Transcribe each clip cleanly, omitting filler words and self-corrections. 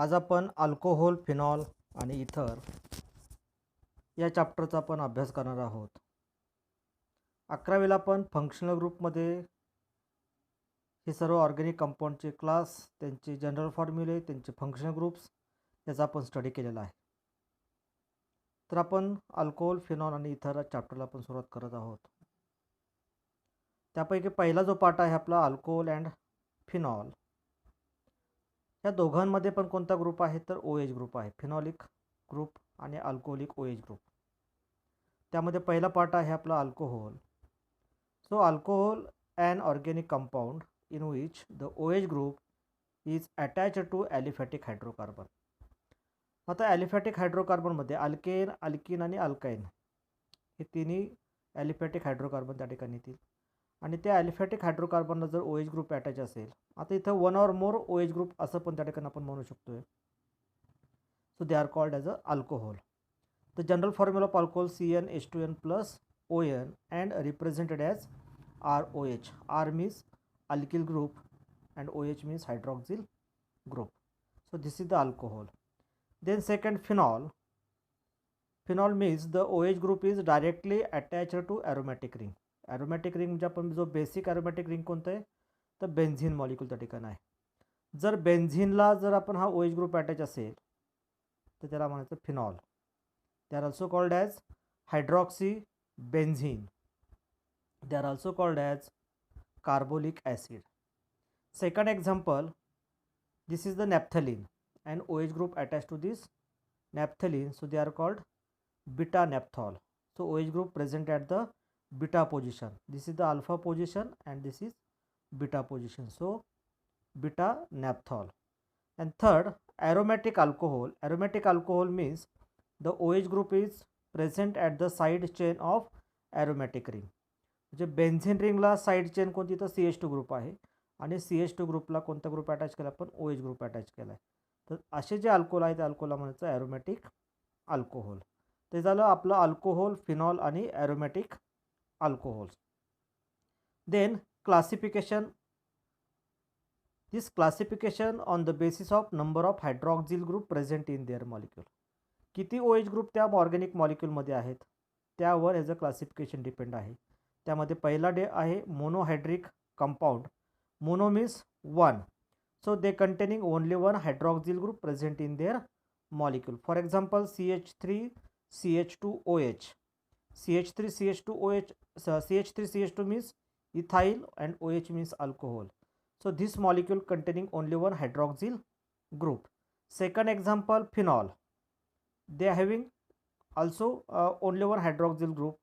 आज आपण alcohol, phenol आणि इथर या चॅप्टरचा पण अभ्यास करणार आहोत. 11वीला आपण फंक्शनल ग्रुपमध्ये हे सर्व ऑर्गॅनिक कंपाऊंडचे क्लास, त्यांचे जनरल फॉर्म्युले, त्यांचे फंक्शनल ग्रुप्स याचा आपण स्टडी केलेला आहे. तर आपण अल्कोहोल, फिनॉल आणि इथर चॅप्टरला आपण सुरुवात करत आहोत. त्यापैकी पहिला जो पार्ट आहे आपला अल्कोहोल अँड फिनॉल. या दोघांमध्ये पण कोणता ग्रुप आहे तर OH ग्रुप आहे. फिनॉलिक ग्रुप आणि अल्कोहोलिक OH ग्रुप. त्यामध्ये पहिला पार्ट आहे आपला alcohol. So alcohol an organic compound in which the OH group is attached to aliphatic hydrocarbon. आता ॲलिफॅटिक हायड्रोकार्बनमध्ये अल्केन, अल्किन आणि अल्काइन हे तिन्ही ॲलिफॅटिक हायड्रोकार्बन त्या ठिकाणी येतील. आणि त्या ॲलिफॅटिक हायड्रोकार्बनला जर OH ग्रुप अटॅच असेल, आता इथं one or more OH group असं पण त्या ठिकाणी आपण म्हणू शकतोय. So they are called as a alcohol. The general formula of alcohol CnH2n plus ON and represented as ROH. R means alkyl group and OH means hydroxyl group. So this is the alcohol. Then second, phenol. Phenol means the OH group is directly attached to aromatic ring. Aromatic ring म्हणजे आपण जो basic aromatic ring कोणतं आहे तर benzene molecule त्या ठिकाणी आहे. जर बेन्झिनला जर आपण हा OH ग्रुप अटॅच असेल तर त्याला म्हणायचं phenol. They are also called as hydroxy benzene. They are also called as carbolic acid. Second example, this is the naphthalene and OH group attached to this naphthalene, so they are called beta naphthol. So OH group present at the beta position. This is the alpha position and this is beta position. So beta naphthol. And third, aromatic alcohol. Aromatic alcohol means the OH group is present at the side chain of aromatic ring. म्हणजे benzene रिंगला side chain कोणती तर CH2 group आहे आणि CH2 ग्रुपला कोणता group attach केला आपण OH group attach केला आहे. तर असे जे अल्कोहोल आहे त्या अल्कोहोलला म्हणायचं ॲरोमॅटिक अल्कोहोल. ते झालं आपलं अल्कोहोल, फिनॉल आणि aromatic alcohol. Then classification. This classification on the basis of number of hydroxyl group present in their molecule. किती OH ग्रुप त्या ऑर्गॅनिक मॉलिक्यूलमध्ये आहेत त्यावर ह्याचं क्लासिफिकेशन डिपेंड आहे. त्यामध्ये पहिला आहे monohydric compound. Mono means one. So they containing only one hydroxyl group present in their molecule. For example CH3CH2OH. CH3CH2OH, CH3CH2 means ethyl and OH means alcohol. So this molecule containing only one hydroxyl group. Second example, phenol. They are having also only one hydroxyl group.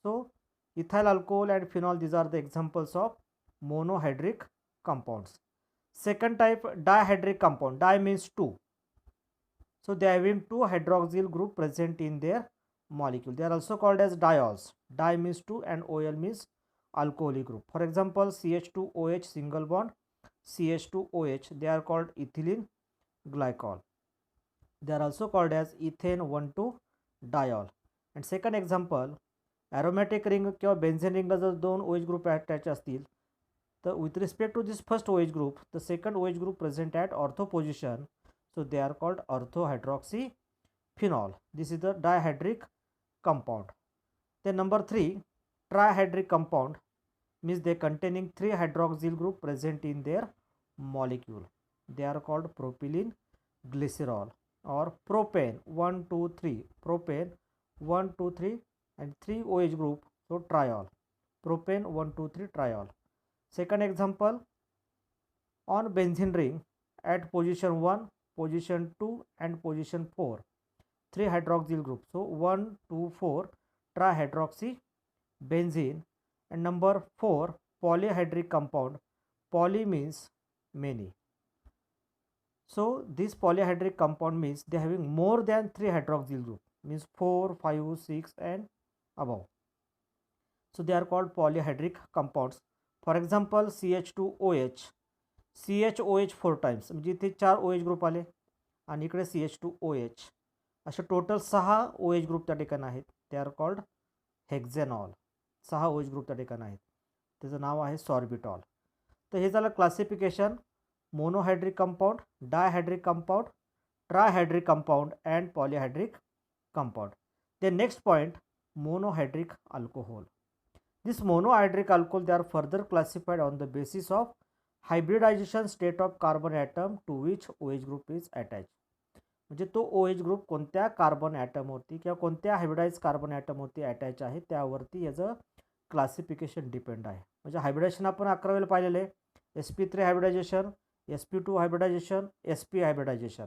So ethyl alcohol and phenol, these are the examples of monohydric compounds. Second type, dihydric compound. Di means two. So they are having two hydroxyl group present in their molecule. They are also called as diols. Di means two and OL means alcoholic group. For example, CH2OH single bond, CH2OH, they are called ethylene glycol. They are also called as ethane 1,2-diol. And second example, aromatic ring किंवा benzene रिंगला जर दोन OH group attach असतील तर with respect to this first OH group the second OH group present at ortho position. So they are called ortho hydroxy phenol. This is the dihydric compound. then number 3, trihydric compound means they containing 3 hydroxyl group present in their molecule. They are called propylene glycerol or propane 1 2 3. Propane 1 2 3 and 3 OH group, so triol. Propane 1 2 3 triol. Second example, on benzene ring at position 1, position 2 and position 4, 3 hydroxyl group, so 1 2 4 trihydroxy benzene. And number 4, polyhydric compound. Poly means many. So this polyhydric compound means they having more than 3 hydroxyl group, means 4 5 6 and above. So they are called polyhydric compounds. For example, CH2OH. CHOH 4 times, म्हणजे इथे 4 OH group आले आणि इकडे CH2OH, असे total 6 OH group त्या ठिकाणी आहेत. ते आर कॉल्ड हेक्झेनॉल. 6 OH ग्रुप त्या ठिकाणी आहेत. त्याचं नाव आहे सॉर्बिटॉल. तर हे झालं classification monohydric compound, dihydric compound trihydric compound and polyhydric compound. The next point, monohydric alcohol. This monohydric alcohol, they are further classified on the basis of hybridization state of carbon atom to which OH group is attached. म्हणजे तो OH group कोणत्या carbon ॲटमवरती किंवा कोणत्या hybridise carbon ॲटमवरती attach आहे त्यावरती याचं classification depend आहे. म्हणजे हायब्रिडायझेशन आपण 11वेला पाहिलेलं आहे. sp3 hybridisation, sp2 hybridisation, sp hybridisation.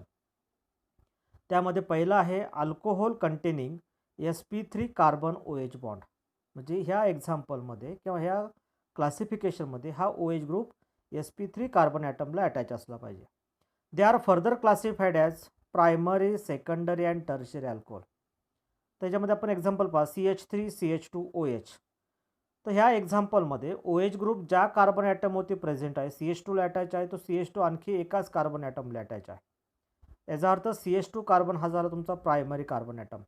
त्यामध्ये पहिलं आहे alcohol containing sp3 carbon OH bond. म्हणजे ह्या एक्झाम्पलमध्ये किंवा ह्या क्लासिफिकेशनमध्ये हा OH ग्रुप sp3 कार्बन ॲटमला अटॅच असला पाहिजे. They are further classified as primary, secondary and tertiary alcohol. त्याच्यामध्ये आपण एक्झाम्पल पहा, CH3 CH2 OH. तर ह्या एक्झाम्पलमध्ये OH ग्रुप ज्या कार्बन ॲटमवरती प्रेझेंट आहे, CH2ला अटॅच आहे, तो CH2 आणखी एकाच कार्बन ॲटमला अटॅच आहे. याचा अर्थ CH2 कार्बन हा झाला तुमचा प्रायमरी कार्बन ॲटम.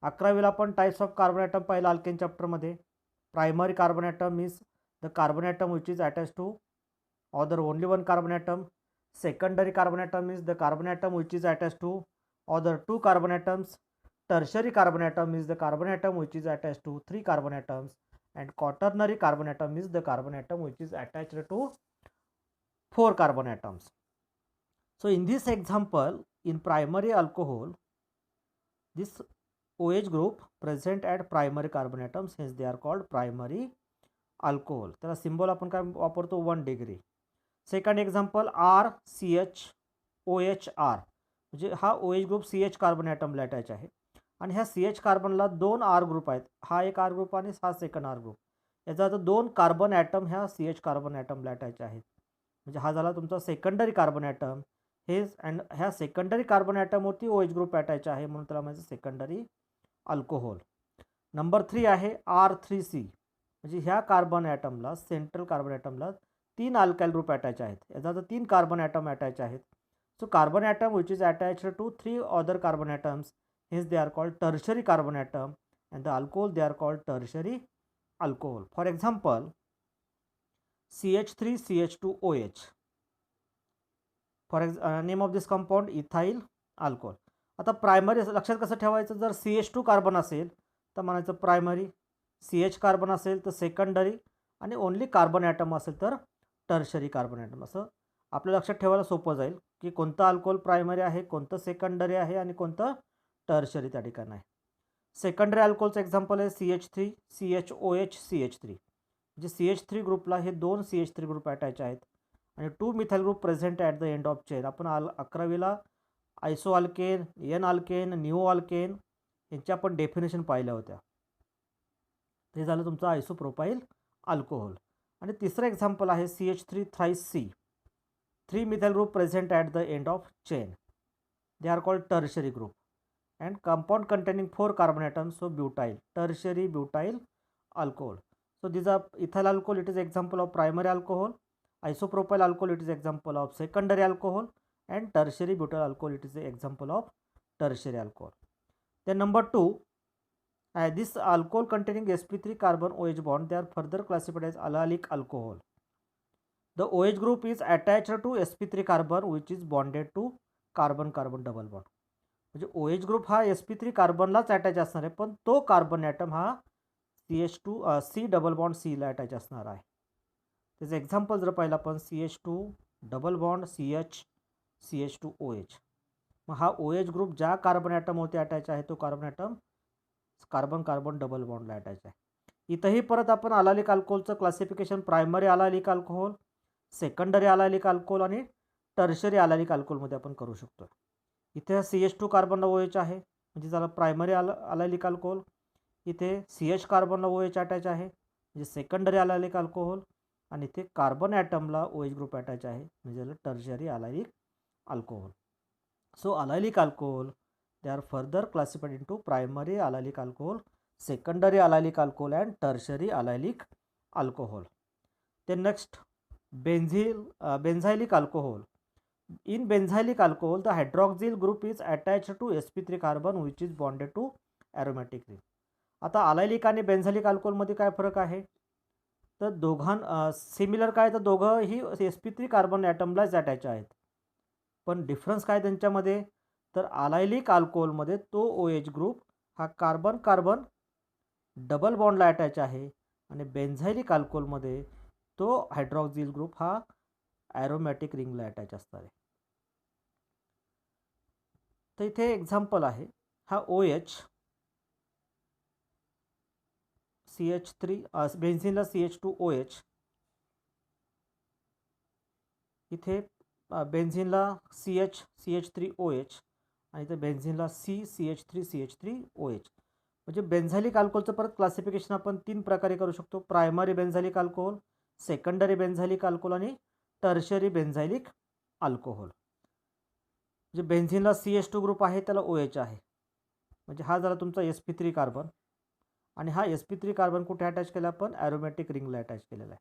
11वीला आपण टाईप्स ऑफ कार्बन ॲटम पाहिला अल्केन चॅप्टरमध्ये. Primary carbon atom is the carbon atom which is attach to other only one carbon atom. Secondary carbon atom is the carbon atom which is attached to other 2 carbon atoms. Tertiary carbon atom is the carbon atom which is attached to 3 carbon atoms, and quaternary carbon atom is the carbon atom which is attached to 4 carbon atoms. So in this example, in primary alcohol, this OH group present at primary carbon atoms, hence they are called primary alcohol. त्याला symbol आपण काय वापरतो, 1 degree. Second example RCHOHR, म्हणजे हा OH group CH carbon ॲटमला attach आहे आणि ह्या CH कार्बनला 2 R ग्रुप आहेत. हा एक R ग्रुप आणि हा सेकंड R ग्रुप. याचा अर्थ 2 कार्बन ॲटम ह्या CH कार्बन ॲटमला अटॅच आहेत. म्हणजे हा झाला तुमचा सेकंडरी कार्बन ॲटम. हे अँड ह्या सेकंडरी कार्बन ॲटमवरती OH ग्रुप अटॅच आहे म्हणून त्याला म्हणजे सेकंडरी अल्कोहोल. नंबर 3 आहे R3C, म्हणजे ह्या कार्बन ॲटमला, सेंट्रल कार्बन ॲटमला 3 अल्काइल ग्रुप अटॅच आहेत. याचा अर्थ 3 कार्बन ॲटम अटॅच आहेत. So carbon atom which is attached to 3 other carbon atoms, हेच they are called tertiary carbon atom, and the alcohol they are called tertiary alcohol. For example CH3 CH2 OH. For name of this compound ethyl alcohol. आता primary लक्षात कसं ठेवायचं, जर CH2 carbon असेल तर म्हणायचं primary, CH carbon असेल तर सेकंडरी, आणि ओनली कार्बन ॲटम असेल तर टर्शरी कार्बन ॲटम. असं आपल्या लक्षात ठेवायला सोपं जाईल की कोणतं अल्कोहोल प्रायमरी आहे, कोणतं सेकंडरी आहे आणि कोणतं टर्शरी त्या ठिकाणी आहे. सेकंडरी अल्कोहोलचं एक्झाम्पल आहे CH3 CHOH CH3. म्हणजे CH3 ग्रुपला हे 2 CH3 ग्रुप अटॅच आहेत आणि 2 methyl group present at the end of chain. आपण 11वीला iso alkane, n alkane, neo alkane यांच्या आपण डेफिनेशन पाहिल्या होत्या. ते झालं तुमचं आयसोप्रोपाइल अल्कोहोल. आणि तिसरं एक्झाम्पल आहे CH3 thrice C. 3 methyl group present at the end of chain. They are called tertiary group. And compound containing 4 carbon atoms, so butyl, tertiary butyl alcohol. So these are ethyl alcohol, it is example of primary alcohol. Isopropyl alcohol, it is example of secondary alcohol, and tertiary butyl alcohol, it is the example of tertiary alcohol. Then number 2, this alcohol containing sp3 carbon OH bond, they are further classified as allylic alcohol. The OH group is attached to sp3 carbon which is bonded to carbon carbon double bond. म्हणजे OH ग्रुप हा sp3 कार्बनलाच attach असणार आहे, पण तो carbon item हा CH2 C double bond Cला attach असणार आहे. त्याचं एक्झाम्पल जर पाहिलं आपण CH2 double bond CH CH2 OH. मग हा OH ग्रुप ज्या कार्बन ॲटमवरती अटॅच आहे तो carbon atom carbon carbon double बॉन्डला अटॅच आहे. इथंही परत आपण अलायलिक अल्कोहोलचं classification primary allylic alcohol, secondary allylic alcohol आणि टर्शरी अलायलिक अल्कोहोलमध्ये आपण करू शकतो. इथे CH2 कार्बनला OH आहे म्हणजे झालं प्रायमरी अलायलिक अल्कोहोल. इथे CH कार्बनला OH अटॅच आहे म्हणजे सेकंडरी अलायलिक अल्कोहोल, आणि इथे कार्बन ॲटमला OH ग्रुप अटॅच आहे म्हणजे झालं tertiary allylic alcohol. So allylic alcohol they are further classified into primary allylic alcohol, secondary allylic alcohol and tertiary allylic alcohol. Then next, benzylic alcohol. In benzylic alcohol, the hydroxyl group is attached to sp3 carbon which is bonded to aromatic ring. आता अलायलिक आणि बेन्झायलिक अल्कोहोलमध्ये काय फरक आहे, तर similar काय, तर दोघंही sp3 carbon ॲटमलाच attach आहेत, पण डिफरन्स काय त्यांच्यामध्ये, तर अलायलिक अल्कोहोलमध्ये तो OH ग्रुप हा कार्बन कार्बन डबल बॉन्डला अटॅच आहे आणि बेन्झायलिक अल्कोहोलमध्ये तो हायड्रॉक्सिल ग्रुप हा ॲरोमॅटिक रिंगला अटॅच असणार आहे. तर इथे एक्झाम्पल आहे, हा OH CH3 बेन्झिनला CH2OH, इथे बेन्झिनला CH3OH आणि इथे बेन्झिनला CH3CH3OH. म्हणजे बेन्झायलिक अल्कोहोलचं परत क्लासिफिकेशन आपण 3 प्रकारे करू शकतो. प्रायमरी बेन्झायलिक अल्कोहोल, सेकंडरी बेन्झायलिक अल्कोहोल आणि टर्शरी बेन्झायलिक अल्कोहोल. जे बेन्झिनला CH2 ग्रुप आहे त्याला OH आहे, म्हणजे हा झाला तुमचा sp3 कार्बन आणि हा sp3 कार्बन कुठे अटॅच केला आपण, ॲरोमॅटिक रिंगला अटॅच केलेला आहे.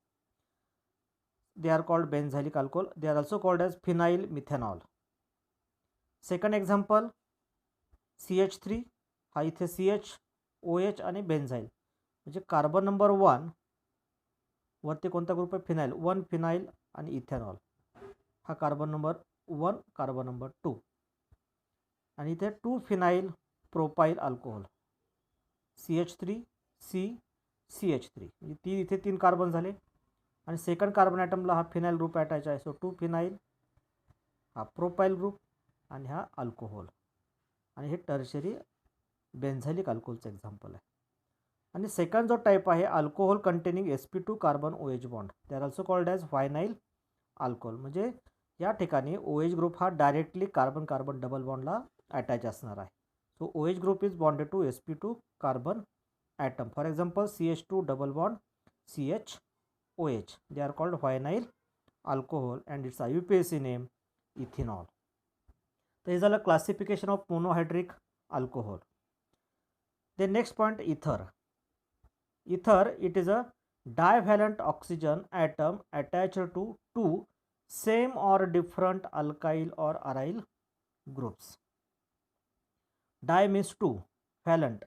They are called benzylic alcohol. They are also called as phenyl methanol. Second example CH3, हा इथे CHOH आणि बेन्झाईल, म्हणजे कार्बन नंबर 1 वरती कोणता ग्रुप आहे, फिनाइल, 1 फिनाइल आणि इथेनॉल, हा कार्बन नंबर 1 कार्बन नंबर 2 आणि इथे 2 phenyl propyl alcohol CH3 CH3, म्हणजे इथे 3 कार्बन झाले आणि सेकंड कार्बन ॲटमला हा फिनाइल ग्रुप अटॅच आहे. सो 2 फिनाइल, हा प्रोपाइल ग्रुप आणि हा अल्कोहोल, आणि हे टर्शरी बेन्झायलिक अल्कोहोलचं एक्झाम्पल आहे. आणि सेकंड जो टाईप आहे alcohol containing sp2 carbon OH bond, they are also called as vinyl alcohol. म्हणजे या ठिकाणी OH ग्रुप हा डायरेक्टली कार्बन कार्बन डबल बॉन्डला अटॅच असणार आहे. So OH group is bonded to sp2 carbon atom. For example CH2 double bond CHOH, they are called vinyl alcohol and its IUPAC name ethenol. तर हे झालं classification of monohydric alcohol. The next point, ether. Ether, it is a divalent oxygen atom attached to two same or different alkyl or aryl groups. Di means two, valent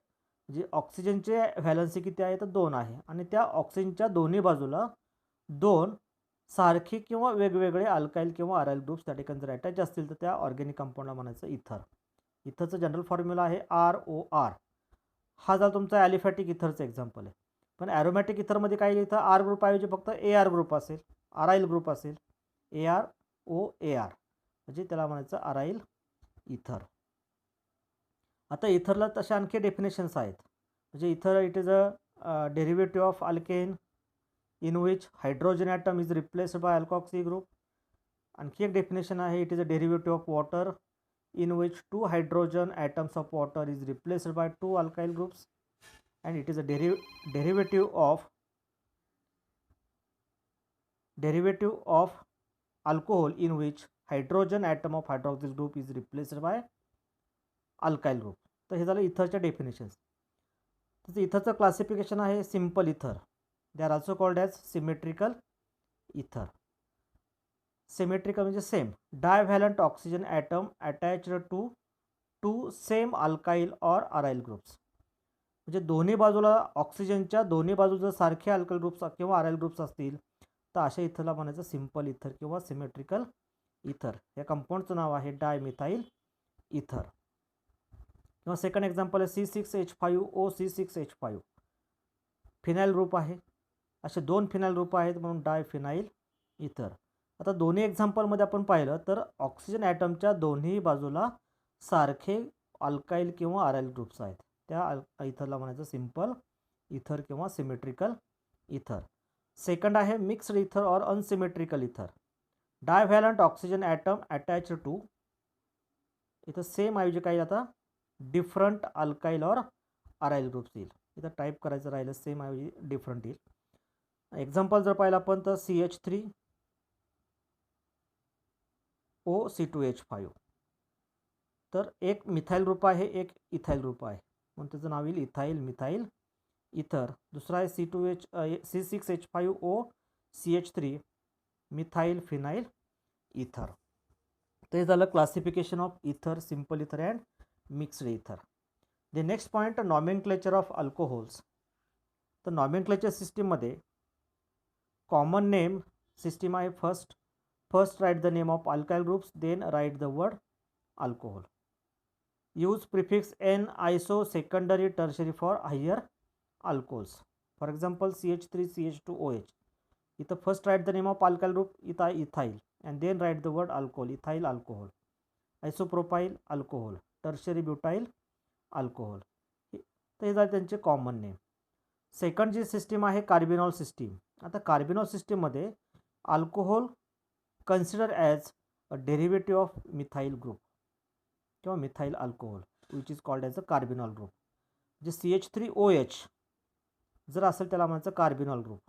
म्हणजे ऑक्सिजनचे valency किती आहे तर 2 आहे आणि त्या ऑक्सिजनच्या दोन्ही बाजूला 2 सारखे किंवा वेगवेगळे अल्काइल किंवा अराइल ग्रुप्स त्या ठिकाणी जर अटॅच असतील तर त्या ऑर्गॅनिक कंपाऊंडला म्हणायचं इथर. इथरचं जनरल फॉर्म्युला आहे ROR. हा झाला तुमचा ॲलिफॅटिक इथरचं एक्झाम्पल आहे. पण ॲरोमॅटिक इथरमध्ये काय लिहितं, आर ग्रुपऐवजी फक्त AR ग्रुप असेल, अराईल ग्रुप असेल, AROAR, म्हणजे त्याला म्हणायचं अराईल इथर. आता इथरला तशा आणखी डेफिनेशन्स आहेत. म्हणजे ether it is a derivative of alkane in which hydrogen atom is replaced by alkoxy group. आणखी एक डेफिनेशन आहे, it is a derivative of water in which 2 hydrogen atoms of water is replaced by 2 alkyl groups, and it is a derivative of alcohol in which hydrogen atom of hydroxyl group is replaced by alkyl group. तर हे झालं इथरच्या definitions. त्याचं इथरचं classification आहे simple ether, they are also called as symmetrical ether. Symmetrical म्हणजे same, divalent oxygen atom attached to two same alkyl or aryl groups. म्हणजे दोन्ही बाजूला ऑक्सिजनच्या दोन्ही बाजूला जर सारखे अल्काइल ग्रुप्स किंवा अराइल ग्रुप्स असतील तर अशा इथरला म्हणायचं सिम्पल इथर किंवा सिमेट्रिकल इथर. या कंपाऊंडचं नाव आहे डायमिथाइल इथर. किंवा सेकंड एक्झाम्पल आहे C6H5O C6H5, फिनाइल ग्रुप आहे. असे 2 फिनाइल ग्रुप आहेत म्हणून डायफिनाइल इथर. आता दोन्ही एक्झाम्पलमध्ये आपण पाहिलं तर ऑक्सिजन ॲटमच्या दोन्ही बाजूला सारखे अल्काइल किंवा अराइल ग्रुप्स आहेत, त्या इथरला म्हणायचं सिम्पल इथर किंवा सिमेट्रिकल इथर. सेकंड आहे मिक्स्ड इथर ऑर अनसिमेट्रिकल इथर. डायव्हॅलंट ऑक्सिजन ॲटम अटॅच्ड टू, इथं सेम ऐवजी काही आता different alkyl or aryl groups येईल. इथं टाईप करायचं राहिलं सेम ऐवजी डिफरंट येईल. एक्झाम्पल जर पाहिलं आपण तर CH3OC2H5, तर एक मिथाइल ग्रुप आहे, एक इथाइल ग्रुप आहे म्हणून त्याचं नाव येईल इथाइल मिथाइल इथर. दुसरा आहे C6H5OCH3 मिथाइल फिनाइल इथर. ते झालं क्लासिफिकेशन ऑफ इथर, सिम्पल इथर अँड मिक्स्ड इथर. The next point, nomenclature of alcohols. तर नॉमेनक्लेचर सिस्टीममध्ये कॉमन नेम सिस्टीम आहे. First write the name of alkyl groups, then write the word alcohol. Use prefix n iso secondary tertiary for higher alcohols. For example CH3CH2OH. इथं first write the name of alkyl group, इथं आहे ethyl, and then write the word alcohol, ethyl alcohol. Isopropyl alcohol, tertiary butyl alcohol. तर हे झाले त्यांचे common name. Second जी system आहे carbinol system. आता कार्बिनॉल सिस्टीममध्ये alcohol consider as a derivative of methyl group किंवा methyl alcohol which is called as a carbinol group. जे CH3OH जर असेल त्याला म्हणायचं कार्बिनॉल ग्रुप.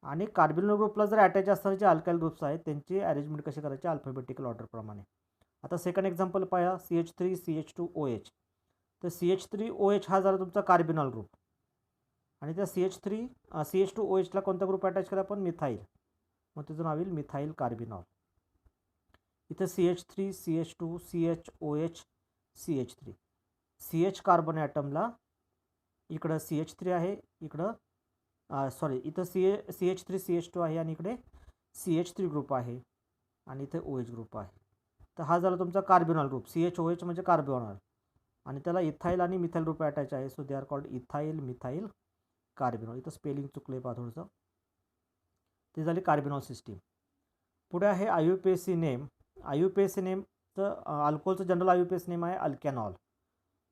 आणि कार्बिनॉल ग्रुपला जर अटॅच असणारे जे अल्काइल ग्रुप्स आहेत त्यांची अरेंजमेंट कशी करायची अल्फाबेटिकल ऑर्डरप्रमाणे. आता सेकंड एक्झाम्पल पाहा, CH3CH2OH. तर CH3OH हा झाला तुमचा कार्बिनॉल ग्रुप, आणि त्या CH2OHला कोणता ग्रुप अटॅच केला आपण, मिथाईल, मग त्याचं नाव येईल मिथाईल कार्बिनॉल. इथं CH3CH2CHOH CH3, CH कार्बन ॲटमला इकडं CH3 आहे, इकडं इथं CH3CH2 आहे, आणि इकडे CH3 ग्रुप आहे, आणि इथे OH ग्रुप आहे. तर हा झाला तुमचा कार्बिनॉल ग्रुप. CHOH म्हणजे कार्बोनॉल, आणि त्याला इथाईल आणि मिथाईल ग्रुप अटॅच आहे. So they are called ethyl methyl carbinol. इथं स्पेलिंग चुकलं आहे पहा थोडंसं. ते झाली कार्बिनॉल सिस्टीम. पुढे आहे IUPAC नेम. IUPAC नेमचं अल्कोहोलचं जनरल IUPAC नेम आहे अल्कॅनॉल.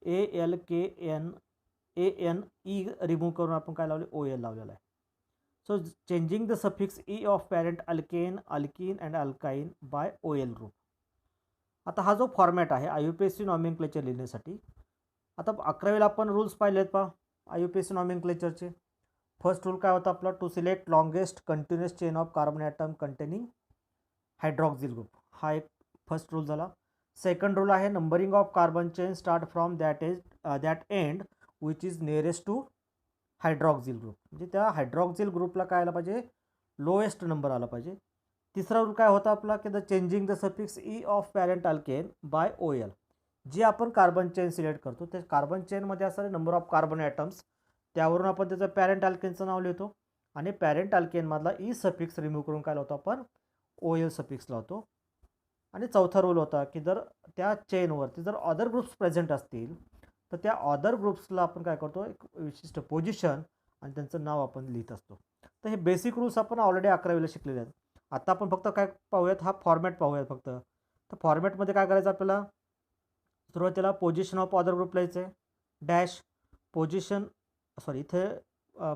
ALKNANE रिमूव्ह करून आपण काय लावले, OL लावलेला आहे. So changing the suffix E of parent alkane, alkene and alkyne by OL group. आता हा जो फॉर्मॅट आहे IUPAC नॉमेनक्लेचर लिहिण्यासाठी, आता 11वीला आपण रूल्स पाहिलेत पहा IUPAC नॉमेनक्लेचरचे. फर्स्ट रूल काय होता आपला, to select longest continuous chain of carbon atom containing hydroxyl group. हा एक फर्स्ट रूल झाला. सेकंड रूल आहे numbering of carbon chain start from that end which is nearest to hydroxyl group. म्हणजे त्या हायड्रॉक्झिल ग्रुपला काय आला पाहिजे, लोएस्ट नंबर आला पाहिजे. तिसरा रूल काय होता आपला, की the changing the suffix E of parent alkane by OL. जी आपण कार्बन चेन सिलेक्ट करतो त्या कार्बन चेनमध्ये असणारे नंबर ऑफ कार्बन ॲटम्स, त्यावरून आपण त्याचं पॅरेंट अल्केनचं नाव लिहितो, आणि पॅरेंट अल्केनमधला E सफिक्स रिमूव्ह करून काय लावतो आपण, OL सफिक्स लावतो. आणि चौथा रूल होता की जर त्या चेनवरती जर अदर ग्रुप्स प्रेझेंट असतील तर त्या अदर ग्रुप्सला आपण काय करतो, एक विशिष्ट पोझिशन आणि त्यांचं नाव आपण लिहित असतो. तर हे बेसिक रूल्स आपण ऑलरेडी 11वीला शिकलेले आहेत. आता आपण फक्त काय पाहूयात, हा फॉर्मॅट पाहूयात फक्त. तर फॉर्मॅटमध्ये काय करायचं आपल्याला, सुरुवातीला पोझिशन ऑफ अदर ग्रुप लिहायचं आहे, डॅश पोझिशन, इथे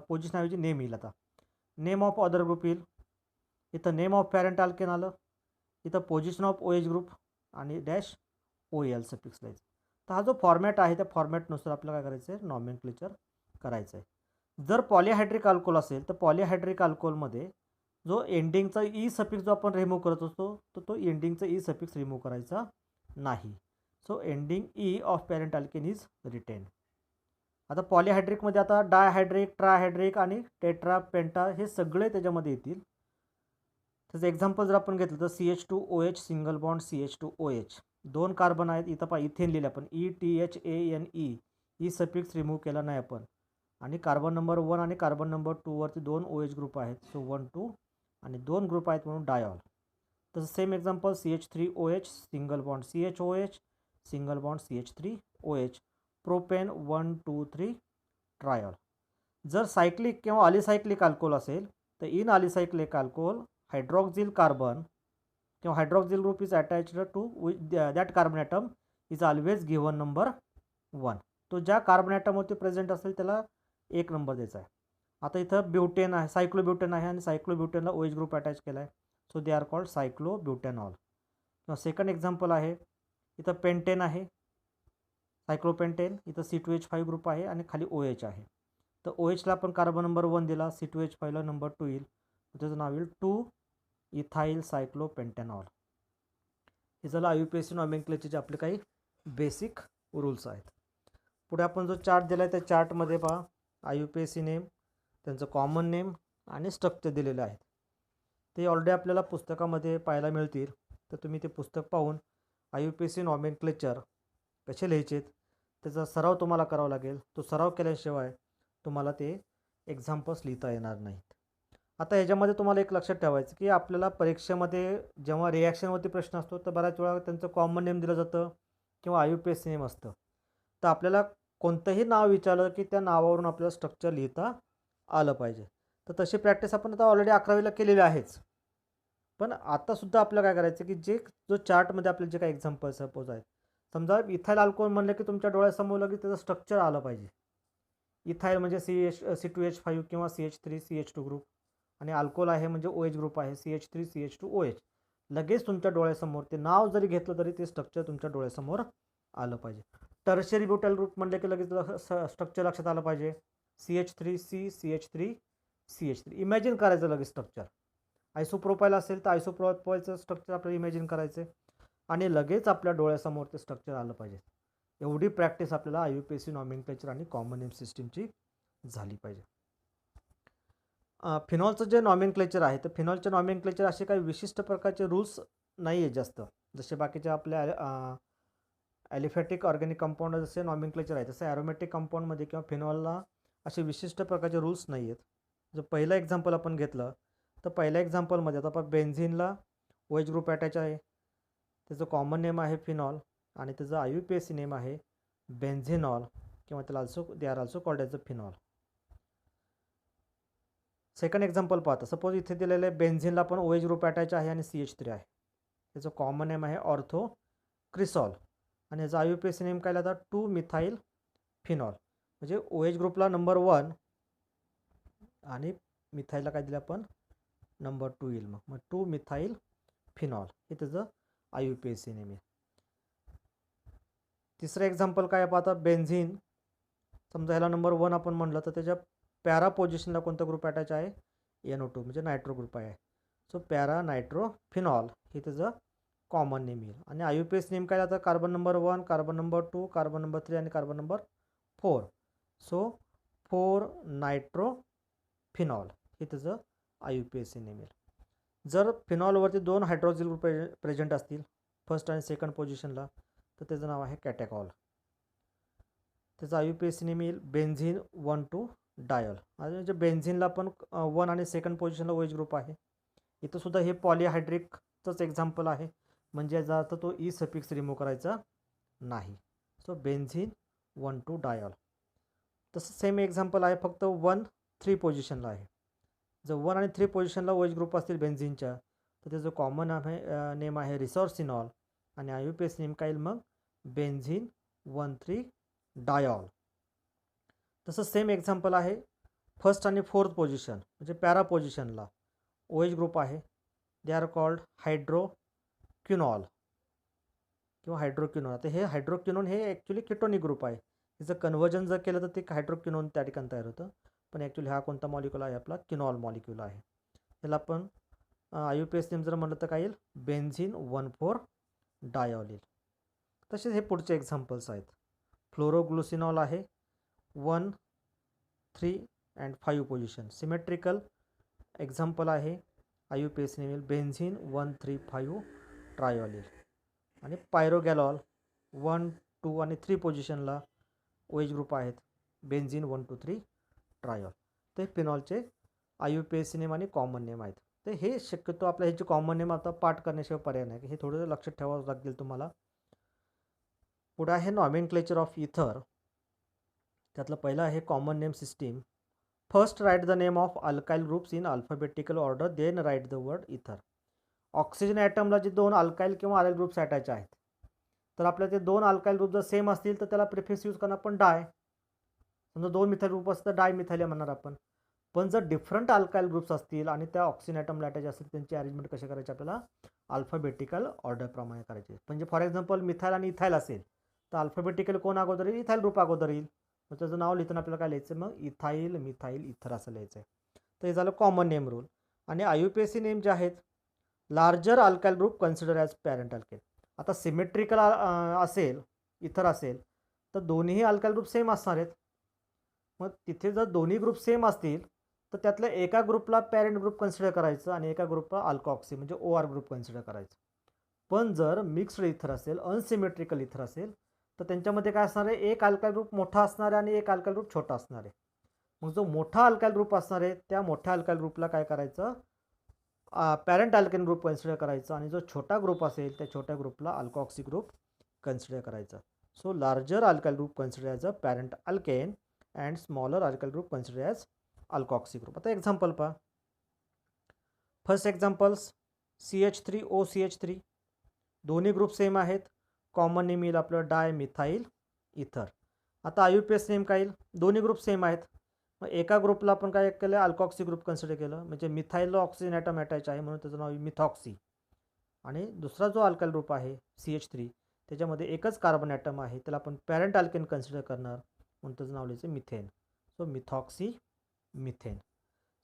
पोझिशनऐवजी नेम येईल. आता नेम ऑफ अदर ग्रुप येईल, इथं नेम ऑफ पॅरेंट अल्केन आलं, इथं पोझिशन ऑफ OH ग्रुप आणि डॅश OL सफिक्स लिहायचं. तर हा जो फॉर्मॅट आहे त्या फॉर्मॅटनुसार आपल्याला काय करायचं आहे, नॉमेनक्लेचर करायचं आहे. जर पॉलिहायड्रिक अल्कोहोल असेल तर पॉलिहायड्रिक अल्कोहोलमध्ये जो एंडिंगचा E सफिक्स जो आपण रिमूव्ह करत असतो तर तो एंडिंगचा E सफिक्स रिमूव्ह करायचा नाही. So ending E of parent alkane is retained. आता पॉलिहायड्रिकमध्ये आता डायहायड्रिक, ट्रायहायड्रिक आणि टेट्रा, पेंटा हे सगळे त्याच्यामध्ये येतील. त्याचं एक्झाम्पल जर आपण घेतलं तर CH2OH single bond CH2OH, 2 carbon आहेत. इथं पहा इथेन लिहिले आपण ETHANE, E सफिक्स रिमूव्ह केला नाही आपण, आणि कार्बन नंबर 1 आणि कार्बन नंबर 2 वरती 2 OH ग्रुप आहेत. सो 1 2 आणि 2 ग्रुप आहेत म्हणून डायॉल. तसं same example CH3OH single bond CHOH single bond CH3OH, propane 1 2 3 triol. जर सायक्लिक किंवा अलिसायक्लिक अल्कोहोल असेल तर in alicyclic alcohol hydroxyl carbon किंवा hydroxyl group is attached to that carbon atom is always given number 1. तो ज्या carbon ॲटमवरती present असेल त्याला 1 नंबर द्यायचा आहे. आता इथं ब्युटेन आहे, सायक्लोब्युटेन आहे, आणि सायक्लोब्युटेनला OH ग्रुप अटॅच केला आहे. So they are called cyclobutanol. किंवा सेकंड एक्झाम्पल आहे, इथं पेंटेन आहे, सायक्लोपेंटेन, इथं C2H5 ग्रुप आहे आणि खाली OH आहे. तर OHला आपण कार्बन नंबर 1 दिला, C2H5ला नंबर 2 येईल, त्याचं नाव येईल 2 इथाईल सायक्लोपेंटेनॉल. हे झालं IUPAC नॉमेनक्लेचरचे आपले काही बेसिक रूल्स आहेत. पुढे आपण जो चार्ट दिला आहे त्या चार्टमध्ये पहा IUPAC नेम, त्यांचं कॉमन नेम आणि स्ट्रक्चर दिलेलं आहे. ते ऑलरेडी आपल्याला पुस्तकामध्ये पाहायला मिळतील. तर तुम्ही ते पुस्तक पाहून IUPAC नॉमेनक्लेचर कसे लिहायचे त्याचा सराव तुम्हाला करावा लागेल. तो सराव केल्याशिवाय तुम्हाला ते एक्झाम्पल्स लिहिता येणार नाहीत. आता याच्यामध्ये तुम्हाला एक लक्षात ठेवायचं की आपल्याला परीक्षेमध्ये जेव्हा रिॲक्शनवरती प्रश्न असतो तर बऱ्याच वेळा त्यांचं कॉमन नेम दिलं जातं किंवा IUPAC नेम असतं, तर आपल्याला कोणतंही नाव विचारलं की त्या नावावरून आपल्याला स्ट्रक्चर लिहिता आलं पाहिजे. तर तशी प्रॅक्टिस आपण आता ऑलरेडी 11वीला केलेली आहेच. पण आतासुद्धा आपल्याला काय करायचं की जो चार्टमध्ये आपले जे काही एक्झाम्पल सपोज आहेत, समजा इथाइल अल्कोहोल म्हणलं की तुमच्या डोळ्यासमोर लगेच त्याचं स्ट्रक्चर आलं पाहिजे. इथाइल म्हणजे C2H5 किंवा CH3CH2 ग्रुप, आणि अल्कोहोल आहे म्हणजे OH ग्रुप आहे CH3CH2OH. लगेच तुमच्या डोळ्यासमोर ते नाव जरी घेतलं तरी ते स्ट्रक्चर तुमच्या डोळ्यासमोर आलं पाहिजे. टर्शरी ब्युटाइल ग्रुप म्हणलं की लगेच स्ट्रक्चर लक्षात आलं पाहिजे CH3CH3. इमॅजिन करायचं लगेच स्ट्रक्चर. आयसोप्रोपाईल असेल तर आयसोप्रोपाईलचं स्ट्रक्चर आपल्याला इमॅजिन करायचं आहे आणि लगेच आपल्या डोळ्यासमोर ते स्ट्रक्चर आलं पाहिजे. एवढी प्रॅक्टिस आपल्याला IUPAC नॉमेनक्लेचर आणि कॉमन नेम सिस्टीमची झाली पाहिजे. फिनॉलचं जे नॉमेनक्लेचर आहे, तर फिनॉलचे नॉमेनक्लेचर असे काही विशिष्ट प्रकारचे रूल्स नाही आहेत जास्त. जसे बाकीचे आपल्या ॲलिफॅटिक ऑर्गॅनिक कंपाऊंड जसे नॉमेनक्लेचर आहे, तसं ॲरोमॅटिक कंपाऊंडमध्ये किंवा फिनॉलला असे विशिष्ट प्रकारचे रूल्स नाही आहेत. जर पहिलं एक्झाम्पल आपण घेतलं तर पहिल्या एक्झाम्पलमध्ये आता आपण बेन्झिनला OH ग्रुप अटॅच आहे, त्याचं कॉमन नेम आहे फिनॉल आणि त्याचं IUPAC नेम आहे बेन्झिनॉल किंवा त्याला दे are also called as a phenol. Second example पाहता, सपोज इथे दिलेलं आहे बेन्झिनला पण OH ग्रुप अटॅच आहे आणि CH3 आहे, त्याचं कॉमन नेम आहे ऑर्थोक्रिसॉल आणि याचा IUPAC नेम काय लिहितात 2-मिथाइल फिनॉल. म्हणजे OH ग्रुपला नंबर 1 आणि मिथाईलला काय दिलं आपण नंबर 2 येईल. मग 2-मिथाइल फिनॉल हे त्याचं IUPAC नेम आहे. तिसरं एक्झाम्पल काय पाहता, बेन्झिन समजा ह्याला नंबर 1 आपण म्हणलं तर त्याच्या पॅरा पोझिशनला कोणता ग्रुप अटॅच आहे NO2 म्हणजे नायट्रो ग्रुप आहे. सो पॅरा नायट्रोफिनॉल हे त्याचं कॉमन नेम येईल. आणि IUPAC नेम काय आता carbon number 1, carbon number 2, carbon number 3 आणि कार्बन नंबर 4. सो 4-नायट्रोफिनॉल हे त्याचं IUPAC नेम येईल. जर फिनॉलवरती 2 हायड्रोक्सिल ग्रुप प्रेझेंट असतील फर्स्ट आणि सेकंड पोझिशनला तर त्याचं नाव आहे कॅटेकॉल. त्याचा IUPAC नेम येईल बेन्झिन 1,2-डायल. म्हणजे बेन्झिनला पण 1 आणि सेकंड पोझिशनला OH ग्रुप आहे. इथं सुद्धा हे पॉलिहायड्रिकचंच एक्झाम्पल आहे, म्हणजे याचा अर्थ तो ई सफिक्स रिमूव्ह करायचा नाही. सो बेन्झिन 1,2-डायल. तसं सेम एक्झाम्पल आहे, फक्त 1-3 पोझिशनला आहे. जर 1 आणि 3 पोझिशनला OH ग्रुप असतील बेन्झिनच्या तर त्याचं कॉमन नेम आहे रिसॉर्सिनॉल आणि IUPAC नेम काय येईल मग बेन्झिन 1,3-डायॉल. तसं सेम एक्झाम्पल आहे फर्स्ट आणि फोर्थ पोझिशन म्हणजे पॅरा पोझिशनला OH ग्रुप आहे, दे आर कॉल्ड हायड्रोक्विनॉल किंवा हायड्रोक्विनोन. आता हे हायड्रोक्विनोन हे ॲक्च्युली केटोनिक ग्रुप आहे. त्याचं कन्व्हर्जन जर केलं तर ते हायड्रोक्विनोन त्या ठिकाणी तयार होतं, पण ॲक्च्युली हा कोणता मॉलिक्यूल आहे आपला किनॉल मॉलिक्यूल आहे. त्याला आपण IUPAC नेम जर म्हटलं तर काय येईल बेन्झिन 1,4-डायॉल येईल. तसेच हे पुढचे एक्झाम्पल्स आहेत. फ्लोरोग्लुसिनॉल आहे 1, 3 अँड 5 पोझिशन सिमेट्रिकल एक्झाम्पल आहे. IUPAC नेम येईल बेन्झिन 1,3,5-ट्रायॉल येईल. आणि पायरोगॅलॉल 1, 2 आणि 3 पोझिशनला OH ग्रुप आहेत बेन्झिन 1,2,3-ट्रायॉल. ते फिनॉलचे IUPAC नेम आणि कॉमन नेम आहेत. तर हे शक्यतो आपल्या ह्याचे कॉमन नेम आता पाठ करण्याशिवाय पर्याय नाही, हे थोडं लक्षात ठेवावं लागेल तुम्हाला. पुढे आहे नॉमेनक्लेचर ऑफ इथर. त्यातलं पहिलं आहे common name system. First write the name of alkyl groups in alphabetical order, then write the word ether. Oxygen ॲटमला जे 2 अल्काइल किंवा अराइल ग्रुप्स अटॅच आहेत, तर आपल्या ते 2 अल्काइल ग्रुप जर सेम असतील तर त्याला प्रिफिक्स यूज करणार आपण डाय. समजा 2 मिथाइल ग्रुप असतं तर डाय मिथाइल म्हणणार आपण. पण जर डिफरंट अल्काइल ग्रुप्स असतील आणि त्या ऑक्सिजन ॲटमला अटॅच असतील त्यांची अरेंजमेंट कशी करायची आपल्याला अल्फाबेटिकल ऑर्डरप्रमाणे करायची. म्हणजे फॉर एक्झाम्पल मिथाइल आणि इथाइल असेल तर अल्फाबेटिकल कोण अगोदर येईल इथाइल ग्रुप अगोदर येईल. मग त्याचं नाव लिहिताना आपल्याला काय लिहायचं मग इथाइल मिथाइल इथर असं लिहायचं आहे. तर हे झालं कॉमन नेम रूल. आणि IUPAC नेम जे आहेत larger alkyl group consider as parent alkane. आता सिमेट्रिकल असेल इथर असेल तर दोन्ही अल्काइल ग्रुप सेम असणार आहेत. मग तिथे जर दोन्ही ग्रुप सेम असतील तर त्यातल्या एका ग्रुपला पॅरेंट ग्रुप कन्सिडर करायचं आणि एका ग्रुपला अल्कोऑक्सी म्हणजे OR ग्रुप कन्सिडर करायचं. पण जर मिक्स्ड इथर असेल अनसिमेट्रिकल इथर असेल तर त्यांच्यामध्ये काय असणार आहे एक अल्काइल ग्रुप मोठा असणार आहे आणि एक अल्काइल ग्रुप छोटा असणार आहे. मग जो मोठा अल्काइल ग्रुप असणार आहे त्या मोठ्या अल्काइल ग्रुपला काय करायचं पॅरेंट अल्केन ग्रुप कन्सिडर करायचं आणि जो छोटा ग्रुप असेल त्या छोट्या ग्रुपला अल्कोऑक्सी ग्रुप कन्सिडर करायचं. So larger alkyl group consider as a parent alkane and smaller alkyl group consider as alkoxy group. आता एक्झाम्पल पहा. फर्स्ट एक्झाम्पल्स CH3OCH3 दोन्ही ग्रुप सेम आहेत. कॉमन नेम येईल आपलं डायमिथाईल इथर. आता IUPAC नेम काय येईल? दोन्ही ग्रुप सेम आहेत. मग एका ग्रुपला आपण काय केलं, अल्कॉक्सी ग्रुप कन्सिडर केलं, म्हणजे मिथाईल ऑक्सिजन ॲटम अटॅच आहे म्हणून त्याचं नाव मिथॉक्सी. आणि दुसरा जो अल्काइल ग्रुप आहे CH3 त्याच्यामध्ये एकच कार्बन ॲटम आहे, त्याला आपण पॅरेंट अल्केन कन्सिडर करणार म्हणून त्याचं नाव लिहायचं methane. So methoxy methane.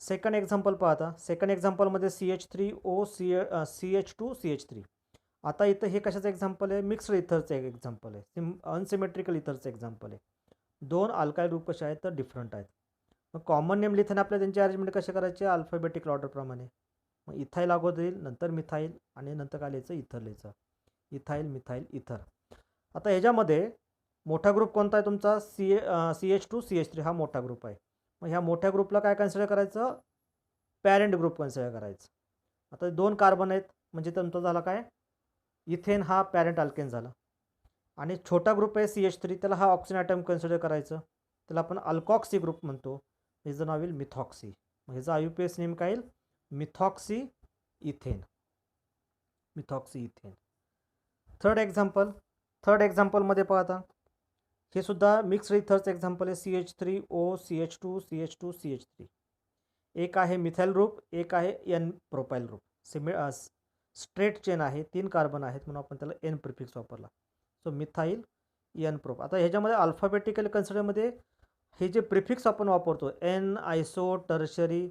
Second example पाहता. सेकंड एक्झाम्पलमध्ये CH3OCH2CH3. आता इथं हे कशाचं एक्झाम्पल आहे? मिक्स्ड इथरचं एक एक्झाम्पल आहे. अनसिमेट्रिकल इथरचं एक्झाम्पल आहे. दोन अल्काइल ग्रुप कसे आहेत तर डिफरंट आहेत. मग कॉमन नेम लिहिताना आपल्याला त्यांची अरेंजमेंट कसे करायचे? अल्फाबेटिक ऑर्डरप्रमाणे. मग इथाईल अगोदर येईल, नंतर मिथाईल, आणि नंतर काय लिहायचं? इथर लिहायचं. इथाईल मिथाईल इथर. आता ह्याच्यामध्ये मोठा ग्रुप कोणता आहे तुमचा? CH2CH3 हा मोठा ग्रुप आहे. मग ह्या मोठ्या ग्रुपला काय कन्सिडर करायचं? पॅरेंट ग्रुप कन्सिडर करायचं. आता 2 कार्बन आहेत म्हणजे तुमचा झाला काय? इथेन हा पॅरेंट अल्केन झाला. आणि छोटा ग्रुप आहे CH3 त्याला हा ऑक्सिजन ॲटम कन्सिडर करायचं, त्याला आपण अल्कॉक्सी ग्रुप म्हणतो. ह्याचं नाव येईल मिथॉक्सी. मग ह्याचा IUPAC नेम काय येईल? Methoxy ethane. Methoxy ethane. Third एक्झाम्पलमध्ये पाहता. हे सुद्धा मिक्स्ड इथरचं एक्झाम्पल आहे. CH3OCH2CH2CH3. एक आहे मिथाईल ग्रुप, एक आहे N profile group. Straight chain आहे, 3 कार्बन आहेत म्हणून आपण त्याला N प्रिफिक्स वापरला. So methyl N prop. आता ह्याच्यामध्ये अल्फाबेटिकल कन्सिडरमध्ये हे जे प्रिफिक्स आपण वापरतो N, आयसो, टर्शरी,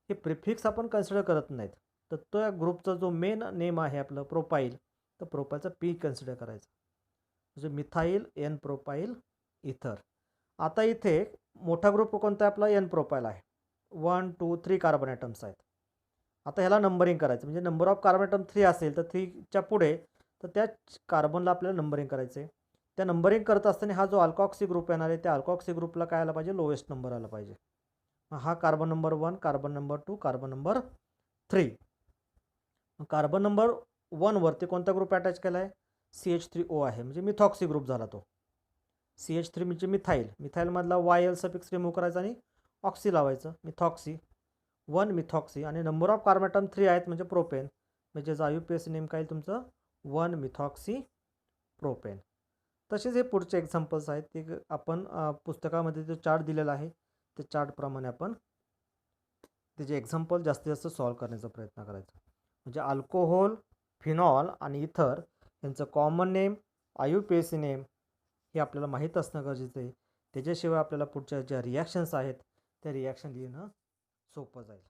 हे प्रिफिक्स आपण कन्सिडर करत नाहीत. तर त्या ग्रुपचा जो मेन नेम आहे आपलं प्रोपाईल, तर प्रोपाईलचा P कन्सिडर करायचा. म्हणजे मिथाईल N प्रोपाईल इथर. आता इथे मोठा ग्रुप कोणता आहे आपला? N प्रोपाईल आहे. 1 2 3 कार्बन ॲटम्स आहेत. आता ह्याला नंबरिंग करायचं, म्हणजे नंबर ऑफ कार्बन ॲटम 3 असेल तर 3च्या पुढे तर त्या कार्बनला आपल्याला नंबरिंग करायचं आहे. त्या नंबरिंग करत असताना हा जो अल्कॉक्सी ग्रुप येणार आहे त्या अल्कॉक्सी ग्रुपला काय आला पाहिजे? लोएस्ट नंबर आला पाहिजे. हा carbon number 1, carbon number 2, carbon number 3. Carbon number 1 वरती कोणता ग्रुप अटॅच केला आहे? CH3O आहे, म्हणजे मिथॉक्सी ग्रुप झाला तो. CH3 म्हणजे मिथाईल. मिथाईलमधला YL सफिक्स रिमूव्ह करायचा आणि ऑक्सी लावायचं. Methoxy 1 methoxy. आणि नंबर ऑफ कार्बन ॲटम 3 आहेत म्हणजे प्रोपेन, म्हणजे IUPAC नेम काय तुमचं? 1 मिथॉक्सी प्रोपेन. तसेच हे पुढचे एक्झाम्पल्स आहेत ते आपण पुस्तकामध्ये जो चार्ट दिलेला आहे ते चार्टप्रमाणे आपण त्याचे एक्झाम्पल जास्तीत जास्त सॉल्व करण्याचा प्रयत्न करायचा. म्हणजे अल्कोहोल, फिनॉल आणि इथर यांचं कॉमन नेम, IUPAC नेम हे आपल्याला माहीत असणं गरजेचं आहे. त्याच्याशिवाय आपल्याला पुढच्या ज्या रिॲक्शन्स आहेत त्या रिॲक्शन लिहिणं सोपं जाईल.